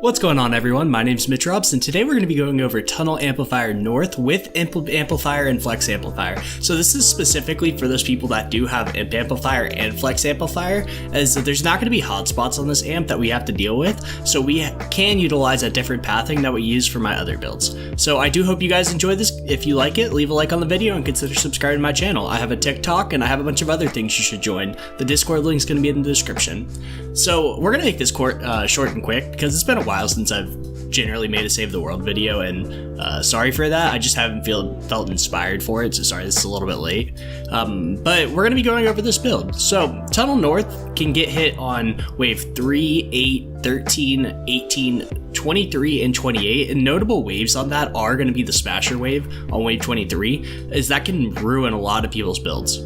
What's going on, everyone? My name's Mitch Robs, and today we're going to be going over Tunnel Amplifier North with Amplifier and Flex Amplifier. So this is specifically for those people that do have Imp Amplifier and Flex Amplifier, as there's not going to be hotspots on this amp that we have to deal with, so we can utilize a different pathing that we use for my other builds. So I do hope you guys enjoy this. If you like it, leave a like on the video and consider subscribing to my channel. I have a TikTok and I have a bunch of other things you should join. The Discord link's going to be in the description. So we're going to make this short and quick because it's been a while since I've generally made a Save the World video, and sorry for that. I just haven't felt inspired for it, so sorry this is a little bit late. But we're going to be going over this build. So Tunnel North can get hit on wave 3, 8, 13, 18, 23, and 28, and notable waves on that are going to be the Smasher wave on wave 23, as that can ruin a lot of people's builds.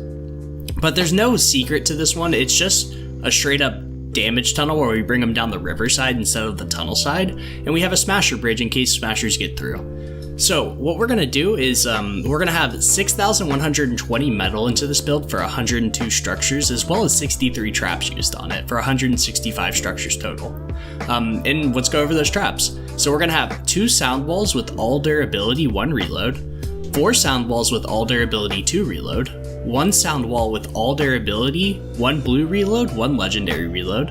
But there's no secret to this one. It's just a straight up damage tunnel where we bring them down the river side instead of the tunnel side, and we have a Smasher bridge in case Smashers get through. So what we're going to do is we're going to have 6,120 metal into this build for 102 structures, as well as 63 traps used on it for 165 structures total. And let's go over those traps. So we're going to have 2 sound walls with all durability 1 reload, 4 sound walls with all durability 2 reload, 1 sound wall with all durability, 1 blue reload, 1 legendary reload,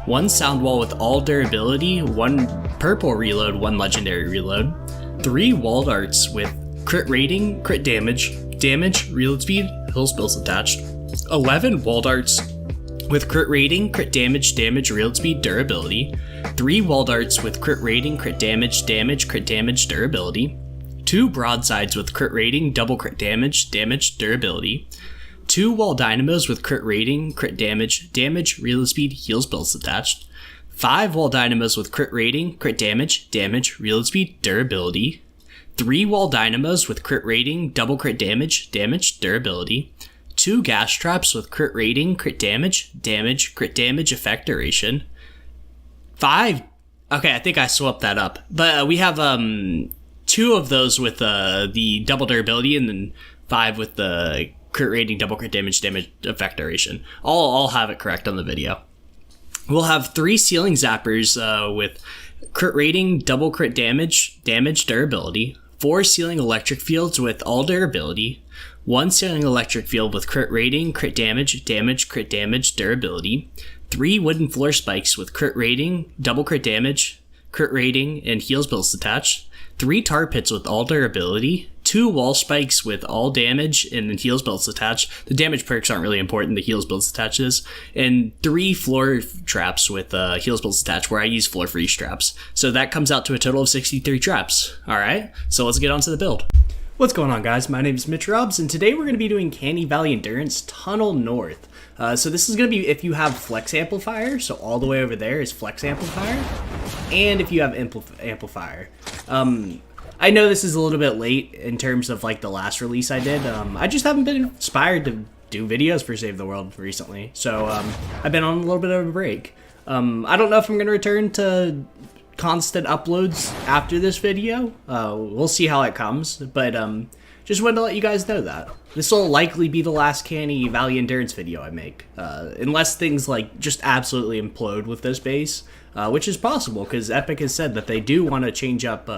1 sound wall with all durability, 1 purple reload, 1 legendary reload, 3 walled arts with crit rating, crit damage, reload speed, heal spells attached, 11 walled arts with crit rating, crit damage, reload speed, durability, 3 walled arts with crit rating, crit damage, durability, 2 broadsides with crit rating, double crit damage, durability, 2 wall dynamos with crit rating, crit damage, reload speed, heals builds attached, 5 wall dynamos with crit rating, crit damage, reload speed, durability, 3 wall dynamos with crit rating, double crit damage, durability, 2 gas traps with crit rating, crit damage, effect duration, 5, okay, I think I swapped that up, but we have 2 of those with the double durability, and then 5 with the crit rating, double crit damage, effect duration. I'll have it correct on the video. We'll have 3 ceiling zappers with crit rating, double crit damage, durability, 4 ceiling electric fields with all durability, 1 ceiling electric field with crit rating, crit damage, durability, 3 wooden floor spikes with crit rating, double crit damage, crit rating, and heals builds attached, 3 tar pits with all durability, 2 wall spikes with all damage and then heals builds attached. The damage perks aren't really important, the heals builds attached is, and 3 floor traps with heals builds attached, where I use floor freeze traps. So that comes out to a total of 63 traps. Alright, so let's get on to the build. What's going on, guys? My name is Mitch Robs, and today we're going to be doing Canny Valley Endurance Tunnel North. So this is going to be if you have Flex Amplifier, so all the way over there is Flex Amplifier, and if you have Amplifier. I know this is a little bit late in terms of like the last release I did. I just haven't been inspired to do videos for Save the World recently, so I've been on a little bit of a break. I don't know if I'm going to return to constant uploads after this video. We'll see how it comes, but just wanted to let you guys know that this will likely be the last Canny Valley Endurance video I make, unless things like just absolutely implode with this base, which is possible because Epic has said that they do want to change up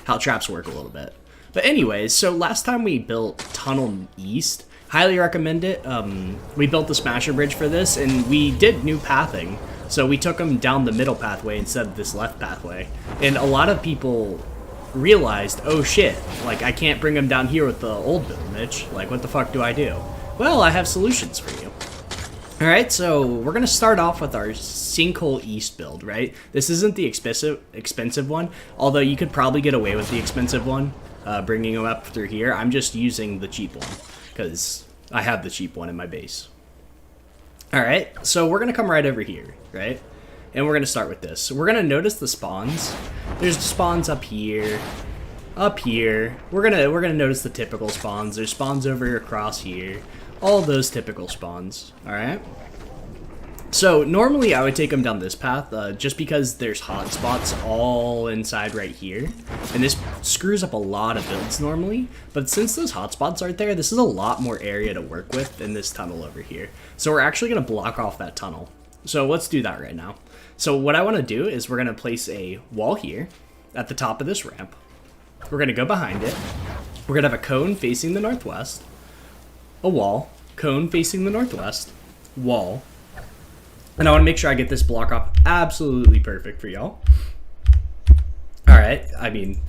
how traps work a little bit. But anyways, so last time we built Tunnel East, highly recommend it. We built the Smasher bridge for this, and we did new pathing. So we took them down the middle pathway instead of this left pathway. And a lot of people realized, oh shit, like I can't bring them down here with the old build, Mitch. Like what the fuck do I do? Well, I have solutions for you. Alright, so we're going to start off with our Sinkhole East build, right? This isn't the expensive one, although you could probably get away with the expensive one, bringing them up through here. I'm just using the cheap one, because I have the cheap one in my base. Alright, so we're going to come right over here, right? And we're going to start with this. So we're going to notice the spawns. There's spawns up here, up here. We're gonna notice the typical spawns. There's spawns over across here. All those typical spawns, alright? So normally I would take them down this path, just because there's hotspots all inside right here, and this screws up a lot of builds normally, but since those hotspots aren't there, this is a lot more area to work with in this tunnel over here. So we're actually going to block off that tunnel. So let's do that right now. So what I want to do is we're going to place a wall here at the top of this ramp. We're going to go behind it. We're going to have a cone facing the northwest, a wall, cone facing the northwest, wall. And I want to make sure I get this block off absolutely perfect for y'all. Alright, I mean,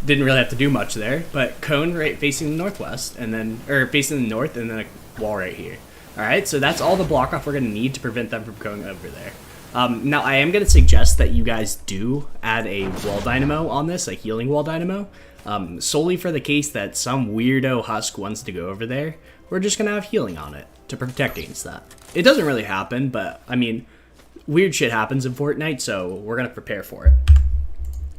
didn't really have to do much there, but cone right facing the northwest, and then, or facing the north, and then a wall right here. Alright, so that's all the block off we're going to need to prevent them from going over there. Now, I am going to suggest that you guys do add a wall dynamo on this, a healing wall dynamo, solely for the case that some weirdo husk wants to go over there. We're just going to have healing on it to protect against that. It doesn't really happen, but, I mean, weird shit happens in Fortnite, so we're going to prepare for it.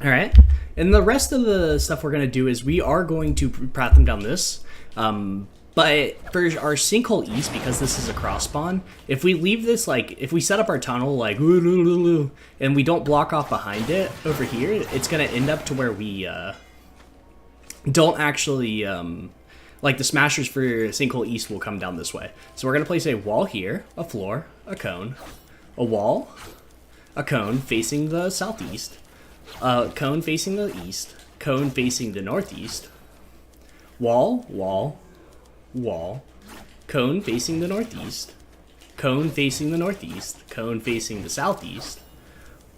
Alright, and the rest of the stuff we're going to do is we are going to path them down this, but for our sinkhole east, because this is a cross spawn, if we leave this, like, if we set up our tunnel, like, and we don't block off behind it over here, it's going to end up to where we don't actually, like, the smashers for sinkhole east will come down this way. So we're going to place a wall here, a floor, a cone, a wall, a cone facing the southeast, a cone facing the east, cone facing the northeast, wall, wall, wall, cone facing the northeast, cone facing the northeast, cone facing the southeast,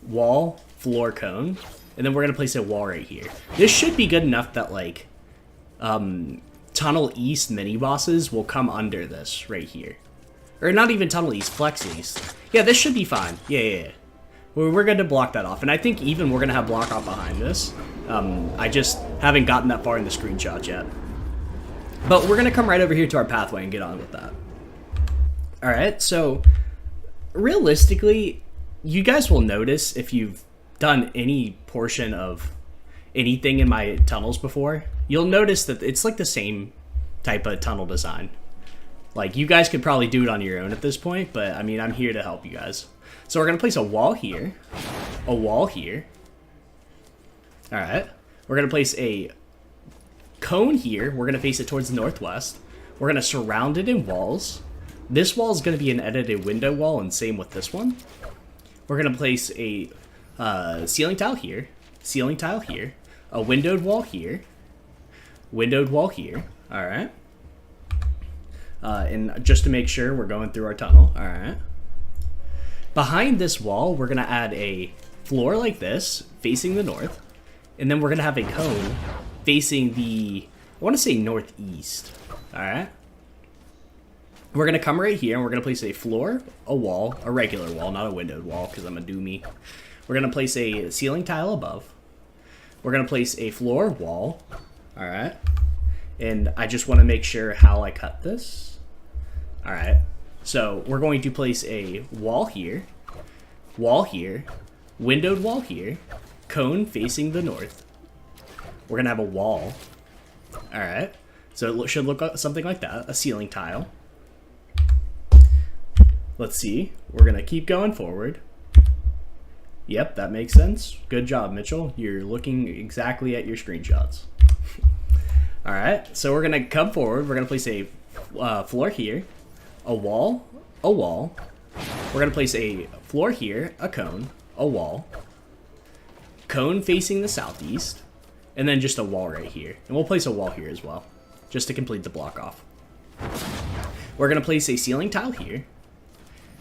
wall, floor, cone, and then we're going to place a wall right here. This should be good enough that, like, tunnel east mini bosses will come under this right here. Or not even tunnel east, flex east. Yeah, this should be fine. Yeah. We're going to block that off. And I think even we're going to have block off behind this. I just haven't gotten that far in the screenshot yet. But we're going to come right over here to our pathway and get on with that. Alright, so realistically, you guys will notice if you've done any portion of anything in my tunnels before, you'll notice that it's like the same type of tunnel design. Like, you guys could probably do it on your own at this point, but I mean, I'm here to help you guys. So we're going to place a wall here, a wall here. Alright, we're going to place a cone here. We're going to face it towards the northwest. We're going to surround it in walls. This wall is going to be an edited window wall, and same with this one. We're going to place a ceiling tile here, a windowed wall here, windowed wall here. All right. And just to make sure we're going through our tunnel. All right. Behind this wall, we're going to add a floor like this, facing the north, and then we're going to have a cone facing the, I want to say northeast. All right. We're going to come right here, and we're going to place a floor, a wall, a regular wall, not a windowed wall, because I'm a doomy. We're going to place a ceiling tile above. We're going to place a floor, wall. All right. And I just want to make sure how I cut this. All right. So we're going to place a wall here, windowed wall here, cone facing the north. We're going to have a wall. All right. So it should look something like that, a ceiling tile. Let's see. We're going to keep going forward. Yep, that makes sense. Good job, Mitchell. You're looking exactly at your screenshots. All right. So we're going to come forward. We're going to place a floor here, a wall, a wall. We're going to place a floor here, a cone, a wall, cone facing the southeast, and then just a wall right here. And we'll place a wall here as well, just to complete the block off. We're going to place a ceiling tile here.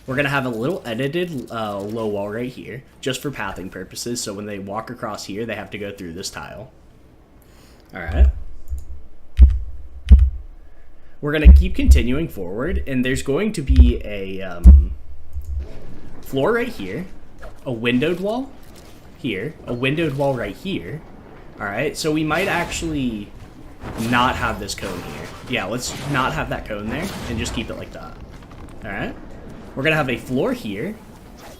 We're going to have a little edited low wall right here, just for pathing purposes, so when they walk across here, they have to go through this tile. Alright. We're going to keep continuing forward, and there's going to be a floor right here, a windowed wall here, a windowed wall right here. Alright, so we might actually not have this cone here. Yeah, let's not have that cone there, and just keep it like that. Alright. We're going to have a floor here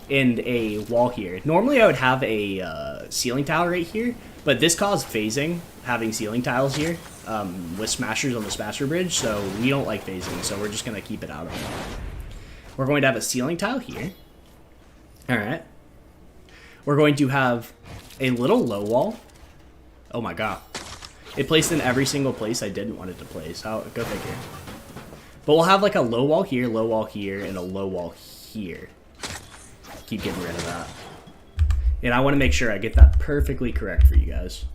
and a wall here. Normally I would have a ceiling tile right here, but this caused phasing, having ceiling tiles here with smashers on the smasher bridge, so we don't like phasing, so we're just going to keep it out of it. We're going to have a ceiling tile here. Alright. We're going to have a little low wall. Oh my god. It placed in every single place I didn't want it to place. Go figure. But we'll have like a low wall here, and a low wall here. keep getting rid of that. And I want to make sure I get that perfectly correct for you guys.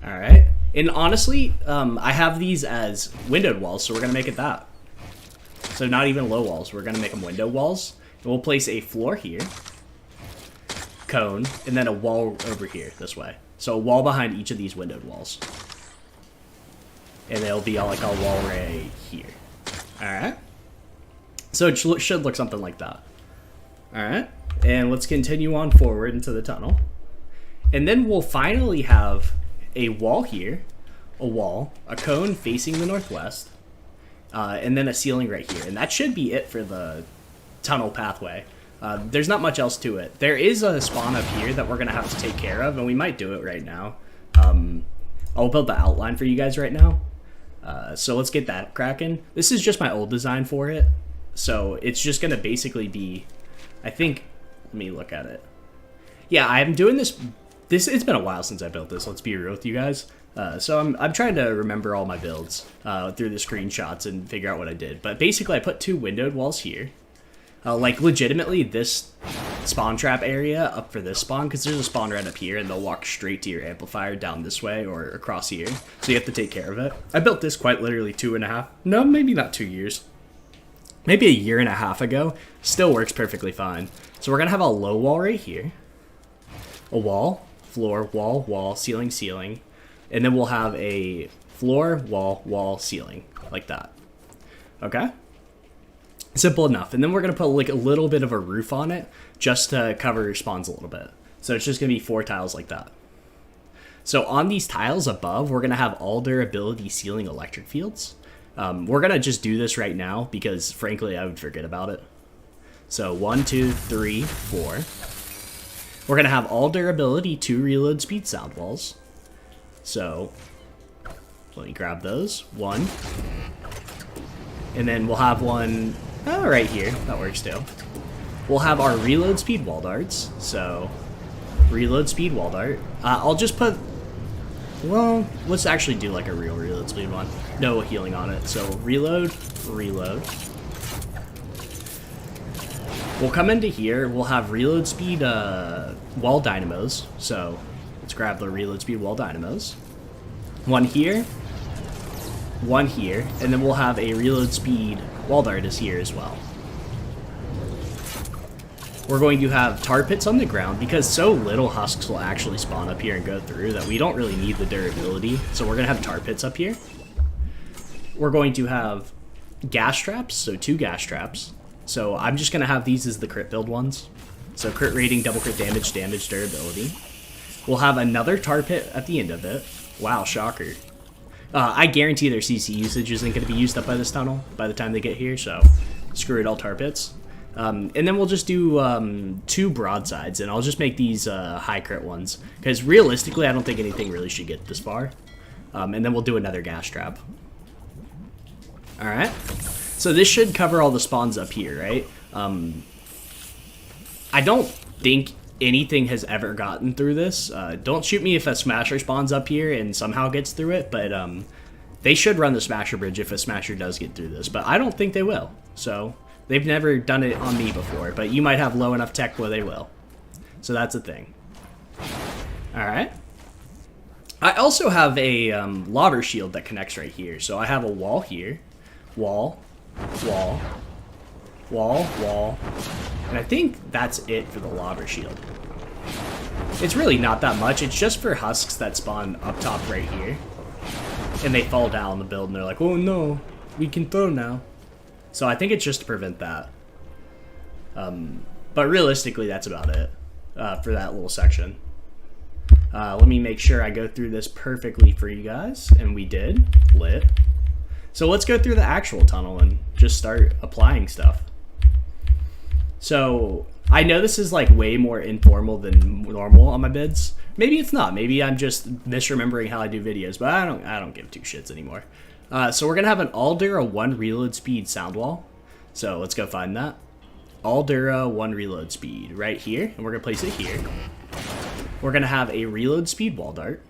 All right. And honestly, I have these as windowed walls, so we're going to make it that. So not even low walls. We're going to make them window walls. And we'll place a floor here, cone, and then a wall over here this way. So a wall behind each of these windowed walls. And they'll be all like a wall right here. All right. So it should look something like that. All right. And let's continue on forward into the tunnel. And then we'll finally have a wall here, a wall, a cone facing the northwest, and then a ceiling right here. And that should be it for the tunnel pathway. There's not much else to it. There is a spawn up here that we're going to have to take care of, and we might do it right now. I'll build the outline for you guys right now. So let's get that cracking. This is just my old design for it. So it's just going to basically be, I think, let me look at it. Yeah, I'm doing this. It's been a while since I built this, let's be real with you guys. So I'm trying to remember all my builds through the screenshots and figure out what I did. But basically I put 2 windowed walls here. Like legitimately this spawn trap area up for this spawn, because there's a spawn right up here and they'll walk straight to your amplifier down this way or across here. So you have to take care of it. I built this quite literally 2.5, no, maybe not 2 years. Maybe 1.5 years ago. Still works perfectly fine. So we're going to have a low wall right here. A wall. Floor, wall, wall, ceiling, ceiling. And then we'll have a floor, wall, wall, ceiling. Like that. Okay? Simple enough. And then we're going to put like a little bit of a roof on it just to cover your spawns a little bit. So it's just going to be 4 tiles like that. So on these tiles above, we're going to have all durability ceiling electric fields. We're going to just do this right now because frankly I would forget about it. So 1, 2, 3, 4. We're going to have all durability 2 reload speed sound walls. So, let me grab those. 1. And then we'll have one right here. That works too. We'll have our reload speed wall darts. So, reload speed wall dart. I'll just put... Well, let's actually do like a real reload speed one. No healing on it. So, reload, reload. We'll come into here, we'll have reload speed wall dynamos. So let's grab the reload speed wall dynamos. One here, one here, and then we'll have a reload speed wall dart is here as well. We're going to have tar pits on the ground because so little husks will actually spawn up here and go through that we don't really need the durability. So we're going to have tar pits up here. We're going to have gas traps, so 2 gas traps. So I'm just going to have these as the crit build ones. So crit rating, double crit damage, damage, durability. We'll have another tar pit at the end of it. Wow, shocker. I guarantee their CC usage isn't going to be used up by this tunnel by the time they get here, so screw it, all tar pits. And then we'll just do 2 broadsides, and I'll just make these high crit ones. Because realistically, I don't think anything really should get this far. And then we'll do another gas trap. Alright. So this should cover all the spawns up here, right? I don't think anything has ever gotten through this. Don't shoot me if a smasher spawns up here and somehow gets through it, but they should run the smasher bridge if a smasher does get through this, but I don't think they will. So they've never done it on me before, but you might have low enough tech where they will. So that's a thing. Alright. I also have a lava shield that connects right here. So I have a wall here. Wall. Wall, wall, wall, and I think that's it for the lava shield. It's really not that much, it's just for husks that spawn up top right here, and they fall down the build and they're like, oh no, we can throw now. So I think it's just to prevent that. But realistically, that's about it for that little section. Let me make sure I go through this perfectly for you guys, and we did. Lit. So let's go through the actual tunnel and just start applying stuff. So I know this is like way more informal than normal on my bids. Maybe it's not. Maybe I'm just misremembering how I do videos, but I don't give 2 shits anymore. So we're gonna have an all Dura 1 reload speed sound wall. So let's go find that. All Dura 1 reload speed right here, and we're gonna place it here. We're gonna have a reload speed wall dart.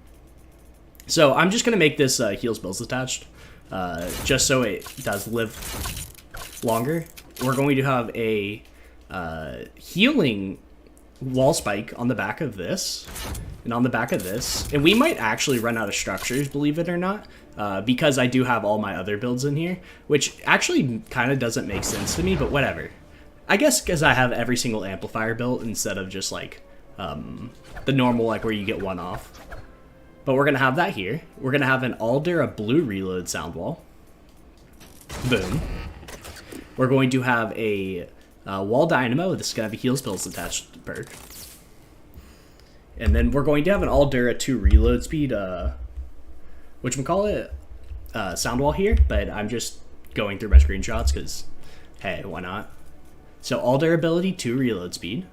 So I'm just gonna make this heals bills attached. Just so it does live longer. We're going to have a healing wall spike on the back of this and on the back of this. And we might actually run out of structures, believe it or not, because I do have all my other builds in here, which actually kind of doesn't make sense to me, but whatever. I guess because I have every single amplifier built instead of just like the normal, like where you get one off. But we're going to have that here. We're going to have an Aldera blue reload sound wall. Boom. We're going to have a wall dynamo. This is going to have a heals builds attached perk. And then we're going to have an Aldera 2 reload speed, whatchamacallit, sound wall here. But I'm just going through my screenshots because, hey, why not? So Aldera ability 2 reload speed.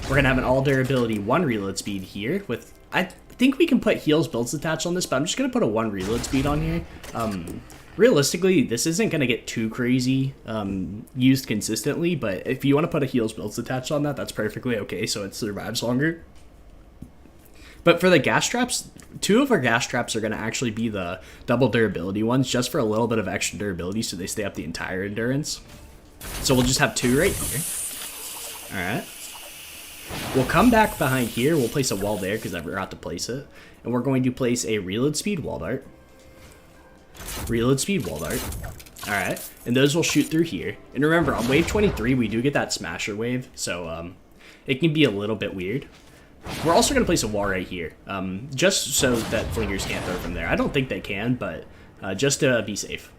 We're going to have an Aldera ability 1 reload speed here with... I think we can put heals builds attached on this, but I'm just going to put a 1 reload speed on here. Realistically, this isn't going to get too crazy used consistently, but if you want to put a heals builds attached on that, that's perfectly okay, so it survives longer. But for the gas traps, 2 of our gas traps are going to actually be the double durability ones, just for a little bit of extra durability so they stay up the entire endurance. So we'll just have 2 right here. Alright. We'll come back behind here. We'll place a wall there because I forgot to place it. And we're going to place a reload speed wall dart. Reload speed wall dart. Alright. And those will shoot through here. And remember, on wave 23, we do get that smasher wave. So it can be a little bit weird. We're also going to place a wall right here. Just so that flingers can't throw from there. I don't think they can, but just to be safe.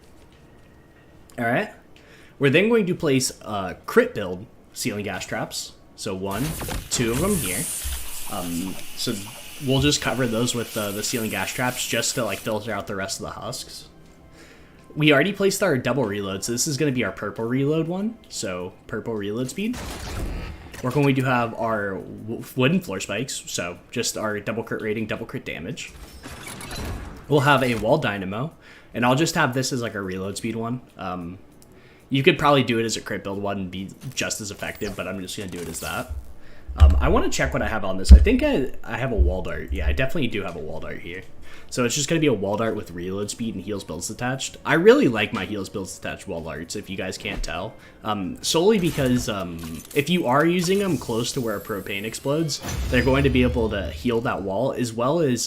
Alright. We're then going to place crit build ceiling gas traps. So 1, 2 of them here. So we'll just cover those with the ceiling gas traps just to like filter out the rest of the husks. We already placed our double reload, so this is going to be our purple reload one. So purple reload speed. We're going to have our wooden floor spikes, so just our double crit rating, double crit damage. We'll have a wall dynamo, and I'll just have this as like a reload speed one. You could probably do it as a crit build one and be just as effective, but I'm just going to do it as that. I want to check what I have on this. I think I have a wall dart. Yeah, I definitely do have a wall dart here. So it's just going to be a wall dart with reload speed and heals builds attached. I really like my heals builds attached wall darts, if you guys can't tell. Solely because if you are using them close to where a propane explodes, they're going to be able to heal that wall, as well as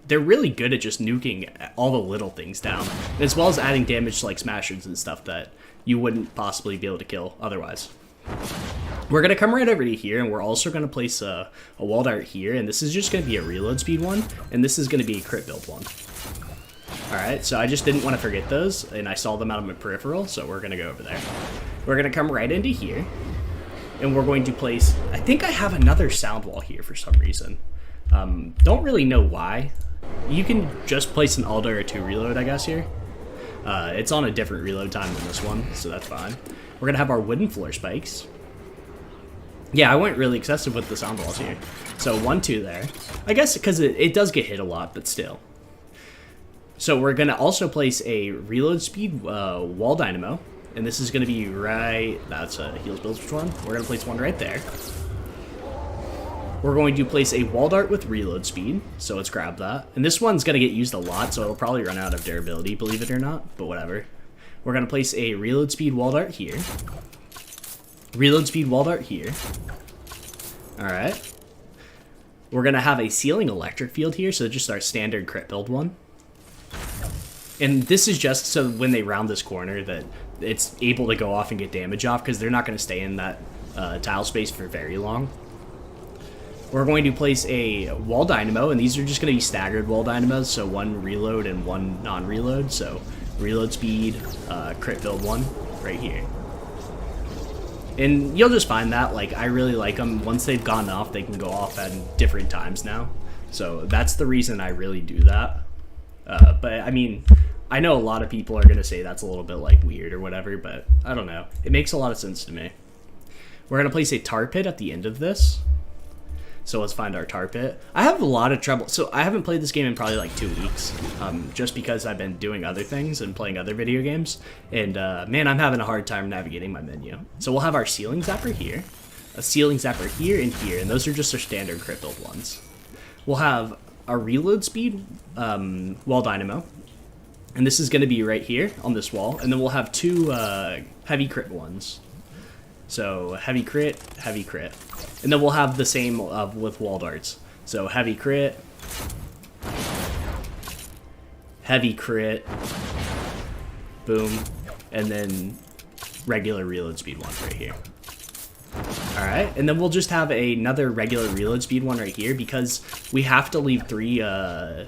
they're really good at just nuking all the little things down, as well as adding damage to like smashers and stuff that you wouldn't possibly be able to kill otherwise. We're going to come right over to here, and we're also going to place a wall dart here, and this is just going to be a reload speed one, and this is going to be a crit build one. Alright, so I just didn't want to forget those, and I saw them out of my peripheral, so we're going to go over there. We're going to come right into here, and we're going to place... I think I have another sound wall here for some reason. Don't really know why. You can just place an Alder or 2 reload, I guess, here. It's on a different reload time than this one, so that's fine. We're going to have our wooden floor spikes. Yeah, I went really excessive with the sound walls here. So 1, 2 there. I guess because it does get hit a lot, but still. So we're going to also place a reload speed wall dynamo. And this is going to be right... That's a heals builds one. We're going to place one right there. We're going to place a wall dart with reload speed. So let's grab that. And this one's going to get used a lot, so it'll probably run out of durability, believe it or not. But whatever. We're going to place a reload speed wall dart here. Reload speed wall dart here. Alright. We're going to have a ceiling electric field here, so just our standard crit build one. And this is just so when they round this corner that it's able to go off and get damage off, because they're not going to stay in that tile space for very long. We're going to place a wall dynamo, and these are just going to be staggered wall dynamos, so 1 reload and 1 non-reload. So reload speed, crit build one right here. And you'll just find that, like, I really like them. Once they've gone off, they can go off at different times now. So that's the reason I really do that. But, I mean, I know a lot of people are going to say that's a little bit, like, weird or whatever, but I don't know. It makes a lot of sense to me. We're going to place a tar pit at the end of this. So let's find our tar pit. I have a lot of trouble. So I haven't played this game in probably like 2 weeks, just because I've been doing other things and playing other video games. And man, I'm having a hard time navigating my menu. So we'll have our ceiling zapper here, a ceiling zapper here and here, and those are just our standard crit build ones. We'll have a reload speed wall dynamo, and this is going to be right here on this wall. And then we'll have 2 heavy crit ones. So heavy crit, and then we'll have the same with wall darts. So heavy crit, boom, and then regular reload speed one right here. Alright, and then we'll just have another regular reload speed one right here because we have to leave 3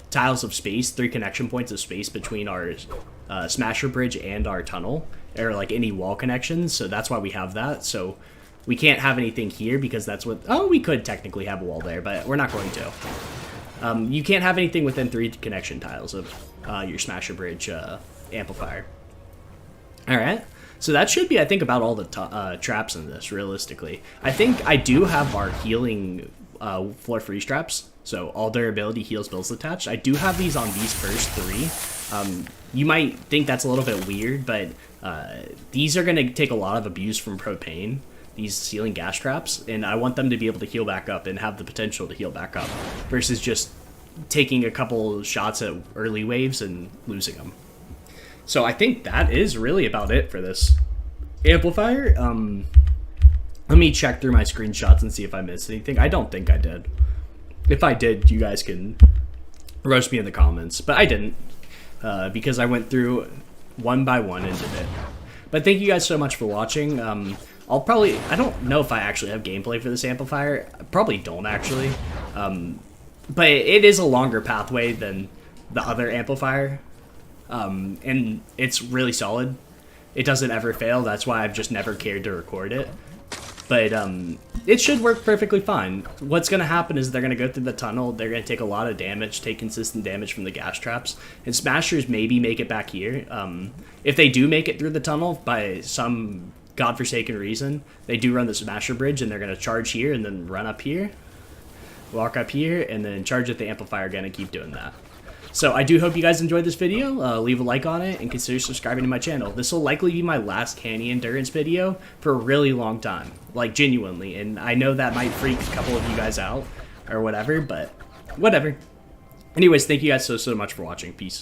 tiles of space, 3 connection points of space between our smasher bridge and our tunnel, or like any wall connections, so that's why we have that. So we can't have anything here because that's what, oh, we could technically have a wall there, but we're not going to. You can't have anything within 3 connection tiles of your smasher bridge amplifier. Alright. So that should be, I think, about all the traps in this, realistically. I think I do have our healing floor freeze traps. So all durability, heals, builds attached. I do have these on these first 3. You might think that's a little bit weird, but these are going to take a lot of abuse from propane, these ceiling gas traps, and I want them to be able to heal back up and have the potential to heal back up versus just taking a couple shots at early waves and losing them. So I think that is really about it for this amplifier. Let me check through my screenshots and see if I missed anything. I don't think I did. If I did, you guys can roast me in the comments. But I didn't, because I went through one by one and did it. But thank you guys so much for watching. I don't know if I actually have gameplay for this amplifier. I probably don't actually. But it is a longer pathway than the other amplifier. And it's really solid. It doesn't ever fail. That's why I've just never cared to record it. But it should work perfectly fine. What's going to happen is they're going to go through the tunnel. They're going to take a lot of damage, take consistent damage from the gas traps. And smashers maybe make it back here. If they do make it through the tunnel by some godforsaken reason, they do run the smasher bridge and they're going to charge here and then run up here, walk up here, and then charge at the amplifier again and keep doing that. So I do hope you guys enjoyed this video. Leave a like on it and consider subscribing to my channel. This will likely be my last Canny endurance video for a really long time, like genuinely. And I know that might freak a couple of you guys out or whatever, but whatever. Anyways, thank you guys so much for watching. Peace.